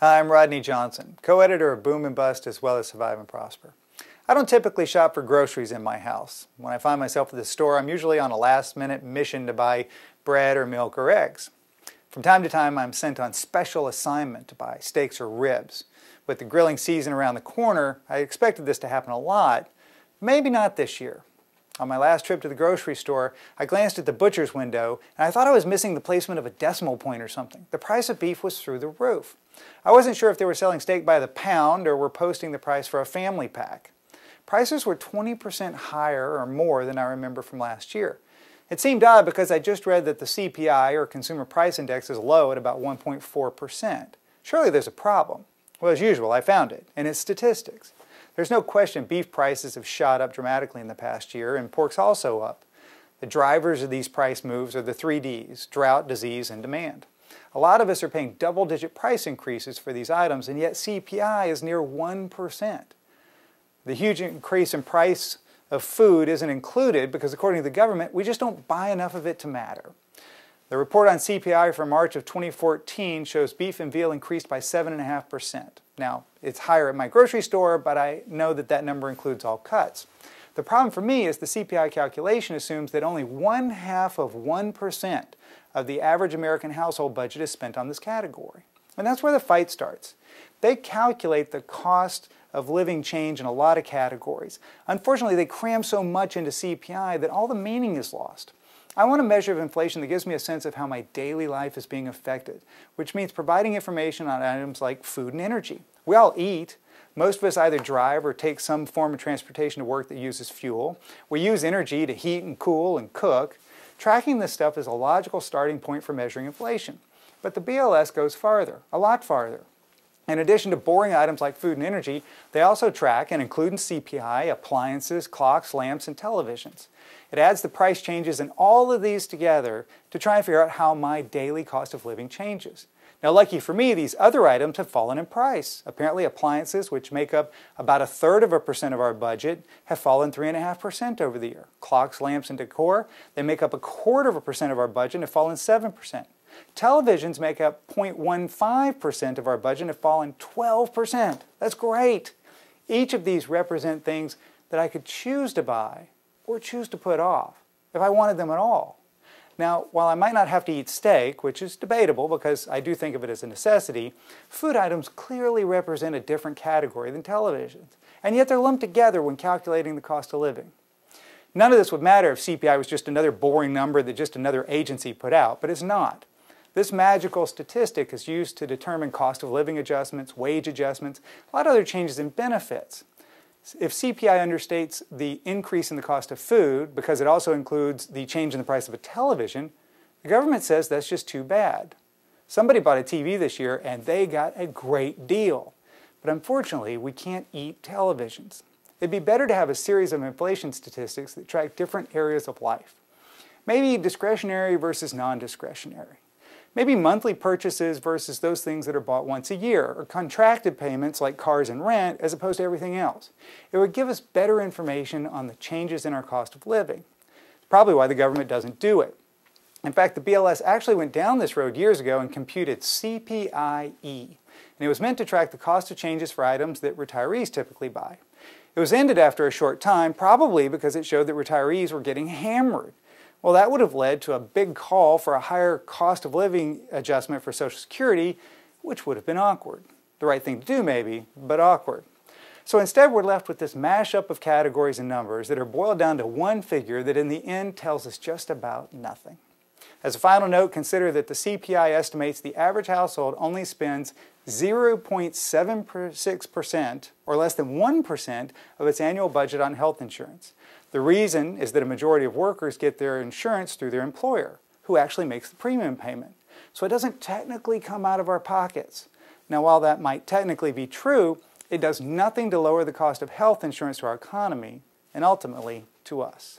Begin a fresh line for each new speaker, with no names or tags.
Hi, I'm Rodney Johnson, co-editor of Boom and Bust as well as Survive and Prosper. I don't typically shop for groceries in my house. When I find myself at the store, I'm usually on a last-minute mission to buy bread or milk or eggs. From time to time, I'm sent on special assignment to buy steaks or ribs. With the grilling season around the corner, I expected this to happen a lot. Maybe not this year. On my last trip to the grocery store, I glanced at the butcher's window and I thought I was missing the placement of a decimal point or something. The price of beef was through the roof. I wasn't sure if they were selling steak by the pound or were posting the price for a family pack. Prices were 20% higher or more than I remember from last year. It seemed odd because I just read that the CPI, or Consumer Price Index, is low at about 1.4%. Surely there's a problem. Well, as usual, I found it, and it's statistics. There's no question beef prices have shot up dramatically in the past year, and pork's also up. The drivers of these price moves are the 3 Ds: drought, disease, and demand. A lot of us are paying double-digit price increases for these items, and yet CPI is near 1%. The huge increase in price of food isn't included because, according to the government, we just don't buy enough of it to matter. The report on CPI for March of 2014 shows beef and veal increased by 7.5%. Now, it's higher at my grocery store, but I know that that number includes all cuts. The problem for me is the CPI calculation assumes that only 0.5% of the average American household budget is spent on this category. And that's where the fight starts. They calculate the cost of living change in a lot of categories. Unfortunately, they cram so much into CPI that all the meaning is lost. I want a measure of inflation that gives me a sense of how my daily life is being affected, which means providing information on items like food and energy. We all eat. Most of us either drive or take some form of transportation to work that uses fuel. We use energy to heat and cool and cook. Tracking this stuff is a logical starting point for measuring inflation. But the BLS goes farther, a lot farther. In addition to boring items like food and energy, they also track and include in CPI appliances, clocks, lamps, and televisions. It adds the price changes in all of these together to try and figure out how my daily cost of living changes. Now, lucky for me, these other items have fallen in price. Apparently, appliances, which make up about 1/3% of our budget, have fallen 3.5% over the year. Clocks, lamps, and decor, they make up 1/4% of our budget and have fallen 7%. Televisions make up 0.15% of our budget and have fallen 12%. That's great. Each of these represent things that I could choose to buy or choose to put off if I wanted them at all. Now, while I might not have to eat steak, which is debatable because I do think of it as a necessity, food items clearly represent a different category than televisions, and yet they're lumped together when calculating the cost of living. None of this would matter if CPI was just another boring number that just another agency put out, but it's not. This magical statistic is used to determine cost of living adjustments, wage adjustments, a lot of other changes in benefits. If CPI understates the increase in the cost of food because it also includes the change in the price of a television, the government says that's just too bad. Somebody bought a TV this year and they got a great deal. But unfortunately, we can't eat televisions. It'd be better to have a series of inflation statistics that track different areas of life. Maybe discretionary versus non-discretionary. Maybe monthly purchases versus those things that are bought once a year, or contracted payments like cars and rent as opposed to everything else. It would give us better information on the changes in our cost of living. It's probably why the government doesn't do it. In fact, the BLS actually went down this road years ago and computed CPIE, and it was meant to track the cost of changes for items that retirees typically buy. It was ended after a short time, probably because it showed that retirees were getting hammered. Well, that would have led to a big call for a higher cost of living adjustment for Social Security, which would have been awkward. The right thing to do, maybe, but awkward. So instead, we're left with this mashup of categories and numbers that are boiled down to one figure that in the end tells us just about nothing. As a final note, consider that the CPI estimates the average household only spends 0.76% or less than 1% of its annual budget on health insurance. The reason is that a majority of workers get their insurance through their employer, who actually makes the premium payment. So it doesn't technically come out of our pockets. Now, while that might technically be true, it does nothing to lower the cost of health insurance to our economy and ultimately to us.